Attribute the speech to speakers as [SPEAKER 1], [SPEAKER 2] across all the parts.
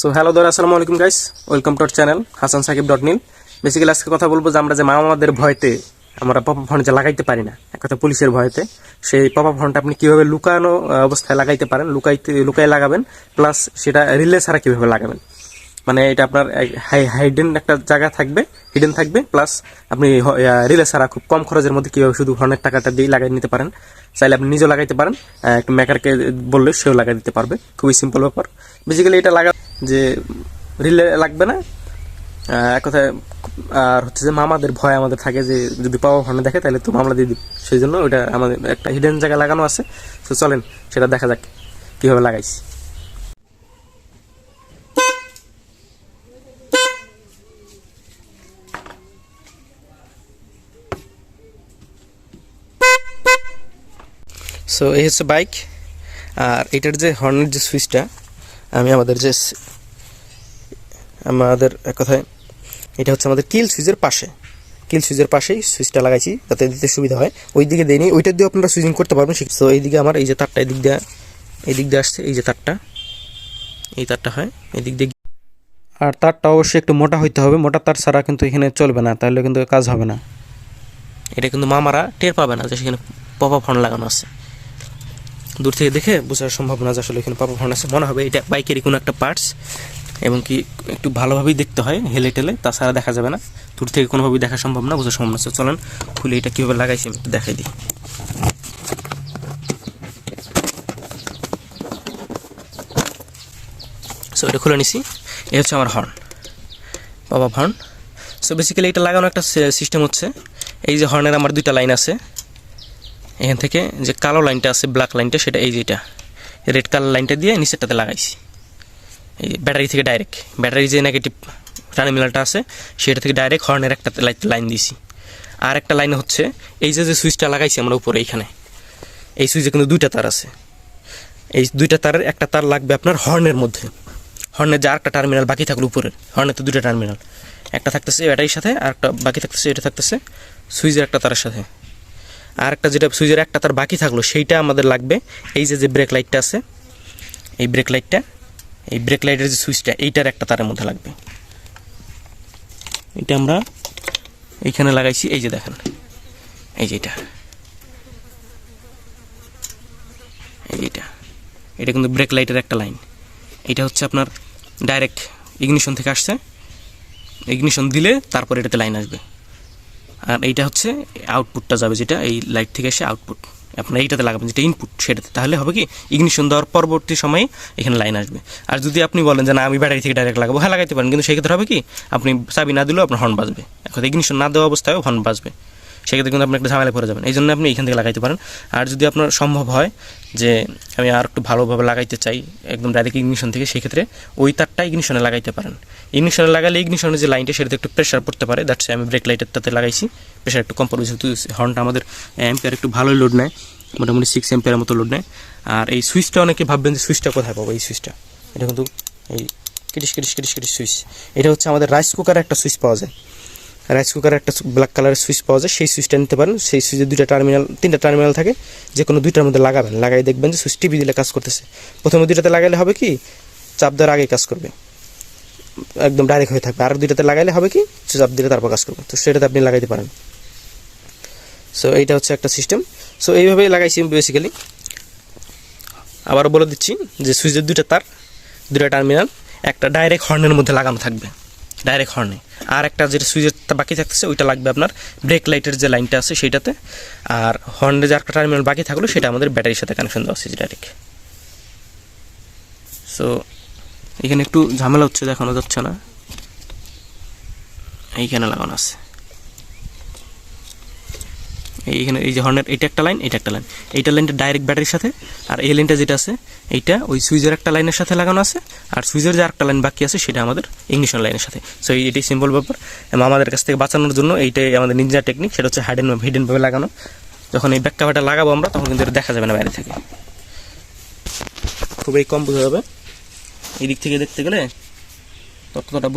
[SPEAKER 1] So hello দাদা, আসসালামু আলাইকুম guys, welcome to our channel Hasan Sakib dot Neel. Basically আজকে কথা বলবো যে আমরা যে মামাদের ভয়তে আমরা পপ আপ ফোন যে লাগাইতে পারি না, এক কথা পুলিশের ভয়তে, সেই পপ আপ ফোনটা আপনি কিভাবে লুকানো অবস্থায় লাগাইতে পারেন, লুকাই লাগাবেন, প্লাস সেটা রিলে ছাড়া কিভাবে লাগাবেন। মানে এটা আপনার হাইডেন একটা জায়গা থাকবে, হিডেন থাকবে, প্লাস আপনি রিলে ছাড়া খুব কম খরচের মধ্যে কিভাবে শুধু ফোনের টাকাটা দিয়ে লাগাই নিতে পারেন। চাইলে আপনি নিজেও লাগাইতে পারেন, একটু মেকারকে বললে সেও লাগাই দিতে পারবে। খুবই সিম্পল ব্যাপার। বেসিক্যালি এটা লাগা যে রিলে লাগবে না, এক কথায়। আর হচ্ছে যে মামাদের ভয় আমাদের থাকে যে যদি পাওয়া ফোনে দেখে তাহলে তো মামলা দিয়ে দিবে, সেই জন্য ওইটা আমাদের একটা হিডেন জায়গায় লাগানো আছে। তো চলেন সেটা দেখা যাক কীভাবে লাগাইছি। সো এই হচ্ছে বাইক, আর এটার যে হর্নের যে সুইচটা আমি আমাদের এক কথায় এটা হচ্ছে আমাদের কিল সুইচের পাশেই সুইচটা লাগাইছি যাতে দিতে সুবিধা হয়। ওই দিকে দেয়নি, ওইটা দিয়ে আপনারা সুইচিং করতে পারবেন। তো এইদিকে আমার এই যে তারটা এই দিক দিয়ে আসছে, এই যে এই তারটা হয় এই দিক দিয়ে। আর তারটা অবশ্যই একটু মোটা হইতে হবে, মোটা তার ছাড়া কিন্তু এখানে চলবে না, তাহলে কিন্তু কাজ হবে না। এটা কিন্তু মামারা টের পাবে না যে সেখানে পপ আপ হর্ন লাগানো আছে। দূর থেকে দেখে বোঝা সম্ভব না যে আসলে এখানে পপ আপ হর্ন আছে, মনে হবে এটা বাইকেরই কোনো একটা পার্টস, এবং কি একটু ভালোভাবেই দেখতে হয় হেলে টেলে, তাছাড়া দেখা যাবে না। দূর থেকে কোনোভাবেই দেখা সম্ভব না, বোঝা সম্ভব না। চলেন খুলে এটা কীভাবে লাগাইছি আমি একটু দেখাই দিই। সো এটা খুলে নিছি, এই হচ্ছে আমার horn, pop up horn. So basically এটা লাগানো একটা সিস্টেম হচ্ছে, এই যে হর্নের আমার দুইটা লাইন আছে, এখান থেকে যে কালো লাইনটা আছে, ব্ল্যাক লাইনটা, সেটা এই যেটা রেড কালার লাইনটা দিয়ে নিচেরটাতে লাগাইছি। এই ব্যাটারি থেকে ডাইরেক্ট, ব্যাটারি যে নেগেটিভ টার্মিনালটা আছে সেটা থেকে ডাইরেক্ট হর্নের একটা লাইন দিয়েছি। আর একটা লাইন হচ্ছে এই যে সুইচটা লাগাইছি আমরা উপরে, এইখানে এই সুইচে কিন্তু দুইটা তার আছে। এই দুইটা তারের একটা তার লাগবে আপনার হর্নের মধ্যে, হর্নের যে আরেকটা টার্মিনাল বাকি থাকলো উপরের, হর্নের তো দুইটা টার্মিনাল, একটা থাকতেছে ব্যাটারির সাথে, আর একটা বাকি থাকতেছে এটা থাকতেছে সুইচের একটা তারের সাথে। আর একটা যেটা সুইচের একটা তার বাকি থাকলো সেইটা আমাদের লাগবে এই যে ব্রেক লাইটটা আছে, এই ব্রেক লাইটের যে সুইচটা এইটার একটা তারের মধ্যে লাগবে। এটা আমরা এইখানে লাগাইছি, এই যে দেখেন, এই যে এটা কিন্তু ব্রেক লাইটের একটা লাইন। এটা হচ্ছে আপনার ডাইরেক্ট ইগনিশন থেকে আসছে, ইগনিশন দিলে তারপর এটাতে লাইন আসবে। আর এইটা হচ্ছে আউটপুটটা যাবে, যেটা এই লাইট থেকে এসে আউটপুট আপনার এইটাতে লাগাবেন, যেটা ইনপুট সেটাতে। তাহলে হবে কি ইগনিশন দেওয়ার পরবর্তী সময়ে এখানে লাইন আসবে। আর যদি আপনি বলেন যে না আমি ব্যাটারি থেকে ডাইরেক্ট লাগাবো, হ্যাঁ লাগাইতে পারেন, কিন্তু সেক্ষেত্রে হবে কি আপনি চাবি না দিলেও আপনার হর্ন বাজবে, এখন ইগনিশন না দেওয়া অবস্থায়ও হর্ন বাজবে, সেক্ষেত্রে কিন্তু আপনি একটা ঝামেলা পড়ে যাবেন। এই জন্য আপনি এখান থেকে লাগাইতে পারেন। আর যদি আপনার সম্ভব হয় যে আমি আর একটু ভালোভাবে লাগাইতে চাই একদম ডাইরেক্ট ইগনিশন থেকে, সেক্ষেত্রে ওই তারটা ইগনিশনে লাগাইতে পারেন। ইগনিশনে লাগালে ইগনিশনের যে লাইনটা সেটাতে একটু প্রেশার পড়তে পারে, দ্যাটস আমি ব্রেক লাইটেরটাতে লাগাইছি, প্রেশার একটু কম পড়বে, যেহেতু হর্নটা আমাদের অ্যাম্পিয়ার একটু ভালোই লোড নেয়, মোটামুটি 6 অ্যাম্পিয়ারের মতো লোড নেয়। আর এই সুইচটা অনেকে ভাববেন যে সুইচটা কোথায় পাবো, এই সুইচটা এটা কিন্তু এই কিটিস সুইচ, এটা হচ্ছে আমাদের রাইস কুকারের একটা সুইচ পাওয়া যায়, রাইস কুকারের একটা ব্ল্যাক কালারের সুইচ পাওয়া যায়, সেই সুইচটা নিতে পারেন। সেই সুইচে তিনটা টার্মিনাল থাকে, যে কোনো দুইটার মধ্যে লাগাবেন, লাগাই দেখবেন যে সুইচ টিপি দিলে কাজ করতেছে। প্রথমে দুইটাতে লাগাইলে হবে কি চাপ দেওয়ার আগে কাজ করবে, একদম ডাইরেক্ট হয়ে থাকবে। আর দুইটাতে লাগাইলে হবে কি চাপ দিলে তারপর কাজ করবে, তো সেটাতে আপনি লাগাইতে পারেন। সো এইটা হচ্ছে একটা সিস্টেম। সো এইভাবেই লাগাইছি বেসিক্যালি। আবারও বলে দিচ্ছি যে সুইচের দুইটা টার্মিনাল, একটা ডাইরেক্ট হর্নের মধ্যে লাগানো থাকবে, ডাইরেক্ট হর্নে। আর একটা যেটা সুইচের বাকি থাকতেছে ওইটা লাগবে আপনার ব্রেক লাইটের যে লাইনটা আছে সেইটাতে। আর হর্নের যে একটা টার্মিনাল বাকি থাকলো সেটা আমাদের ব্যাটারির সাথে কানেকশন দেওয়া আছে ডাইরেক্ট। সো এখানে একটু ঝামেলা হচ্ছে, দেখানো যাচ্ছে না, এইখানে লাগানো আছে, এইখানে এই যে হর্নের এটা একটা লাইন, এইটা লাইনটা ডাইরেক্ট ব্যাটারির সাথে। আর এই লাইনটা যেটা আছে এইটা ওই সুইচের একটা লাইনের সাথে লাগানো আছে, আর সুইচের যে আরেকটা লাইন বাকি আছে সেটা আমাদের ইগনিশন লাইনের সাথে। সো এটাই সিম্পল ব্যাপার। আমাদের কাছ থেকে বাঁচানোর জন্য এইটাই আমাদের নিনজা টেকনিক, সেটা হচ্ছে হিডেনভাবে লাগানো। যখন এই ব্যাক কাভারটা লাগাবো আমরা তখন কিন্তু এটা দেখা যাবে না বাইরে থেকে, খুবই কম বোঝা যাবে। এই দিক থেকে দেখতে গেলে ততটা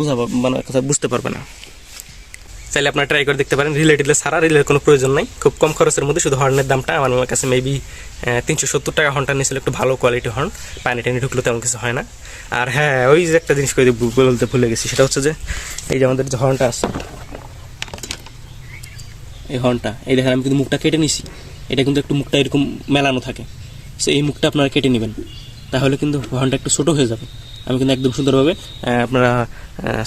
[SPEAKER 1] বুঝতে পারবে না। চাইলে আপনারা ট্রাই করে দেখতে পারেন। রিলে টিলে ছাড়া, রিলের কোনো প্রয়োজন নাই, খুব কম খরচের মধ্যে। শুধু হর্নের দামটা আমার কাছে মেবি 370 টাকা হর্নটা নিয়েছিল, একটু ভালো কোয়ালিটি হর্ন, পানি টানি ঢুকলো তেমন কিছু হয় না। আর হ্যাঁ, ওই যে একটা জিনিস করে বলতে ভুলে গেছি, সেটা হচ্ছে যে এই যে আমাদের যে হর্নটা আছে, এই হর্নটা, এই দেখেন আমি কিন্তু মুখটা কেটে নিছি, এটা কিন্তু একটু মুখটা এরকম মেলানো থাকে, সো এই মুখটা আপনারা কেটে নেবেন, তাহলে কিন্তু হর্নটা একটু ছোটো হয়ে যাবে। আমি কিন্তু একদম সুন্দরভাবে আপনারা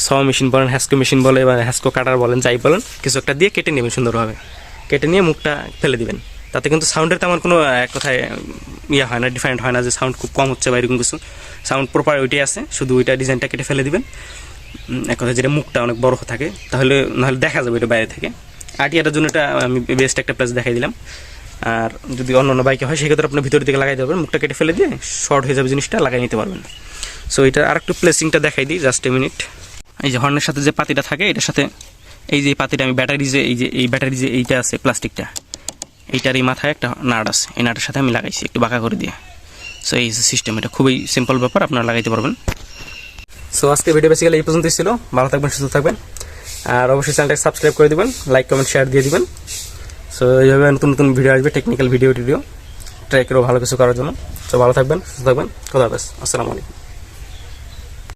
[SPEAKER 1] স মেশিন বলেন, হ্যাসকো মেশিন বলে বা হ্যাসকো কাটার বলেন, যাই বলেন, কিছু একটা দিয়ে কেটে নেবেন সুন্দরভাবে, কেটে নিয়ে মুখটা ফেলে দিবেন। তাতে কিন্তু সাউন্ডের তেমন কোনো কথায় হয় না, ডিফারেন্ট হয় না যে সাউন্ড খুব কম হচ্ছে বা এরকম কিছু। সাউন্ড প্রপার ওইটাই আছে, শুধু ওইটা ডিজাইনটা কেটে ফেলে দিবেন। এক কথা যেটা মুখটা অনেক বড় থাকে, তাহলে নাহলে দেখা যাবে এটা বাইরে থেকে। আরটিআরটার জন্য এটা আমি বেস্ট একটা প্লেস দেখাই দিলাম। আর যদি অন্য অন্য বাইকে হয় সেক্ষেত্রে আপনি ভিতরের দিকে লাগাই দেবেন, মুখটা কেটে ফেলে দিয়ে শর্ট হয়ে যাবে জিনিসটা, লাগাই নিতে পারবেন। সো এটা আর একটু প্লেসিংটা দেখাই দিই, জাস্ট এ মিনিট। এই যে হর্নের সাথে যে পাতিটা থাকে, এটার সাথে এই যে পাতিটা আমি ব্যাটারি যে এই ব্যাটারি যে এইটা আছে প্লাস্টিকটা, এইটার এই মাথায় একটা নাট আছে, এই নাটের সাথে আমি লাগাইছি একটু বাঁকা করে দিয়ে। সো এই সিস্টেম, এটা খুবই সিম্পল ব্যাপার, আপনারা লাগাইতে পারবেন। সো আজকে ভিডিও বেসিক্যালি এই পর্যন্তই ছিল। ভালো থাকবেন, সুস্থ থাকবেন, আর অবশ্যই চ্যানেলটাকে সাবস্ক্রাইব করে দিবেন, লাইক কমেন্ট শেয়ার দিয়ে দিবেন। সো এইভাবে নতুন নতুন ভিডিও আসবে, টেকনিক্যাল ভিডিও ট্রাই করবো ভালো কিছু করার জন্য। সো ভালো থাকবেন, সুস্থ থাকবেন, খোদা হাফেজ, আসসালামু আলাইকুম।